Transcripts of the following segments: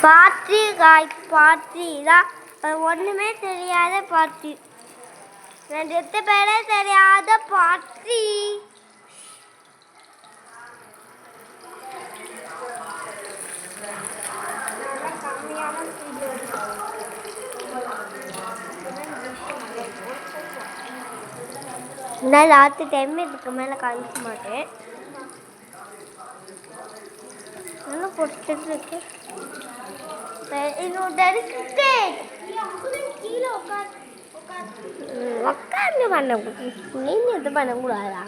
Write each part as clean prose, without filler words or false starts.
Party காய் party தான் ஒன்றுமே தெரியாத பார்ட்டி 2 பேரே தெரியாத பார்ட்டி. நான் லாஸ்ட் டைம் இதுக்கு மேலே காமிக்க மாட்டேன். நல்லா பொட்டுட்டு இருக்கு. கீழே உட்காந்து பண்ண நீங்க எது பண்ணக்கூடாதா?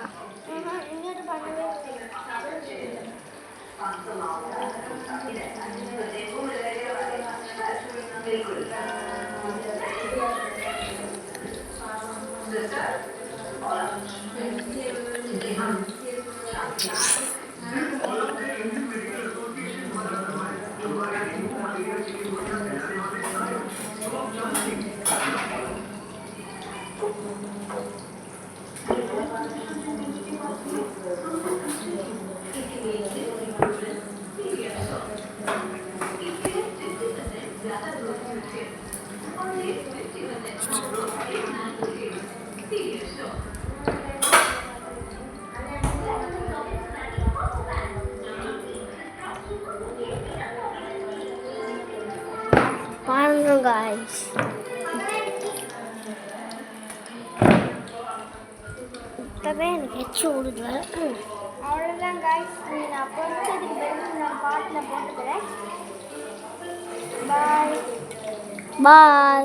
பாருங்க காய்ஸ், இப்பவே எனக்கு எச்சு ஓடுது. அவ்வளோதான் காய்ஸ், நான் பொறுத்ததுக்கு பிறகு நான் பாட்டில் போட்டுக்கிறேன். பாய் பாய்.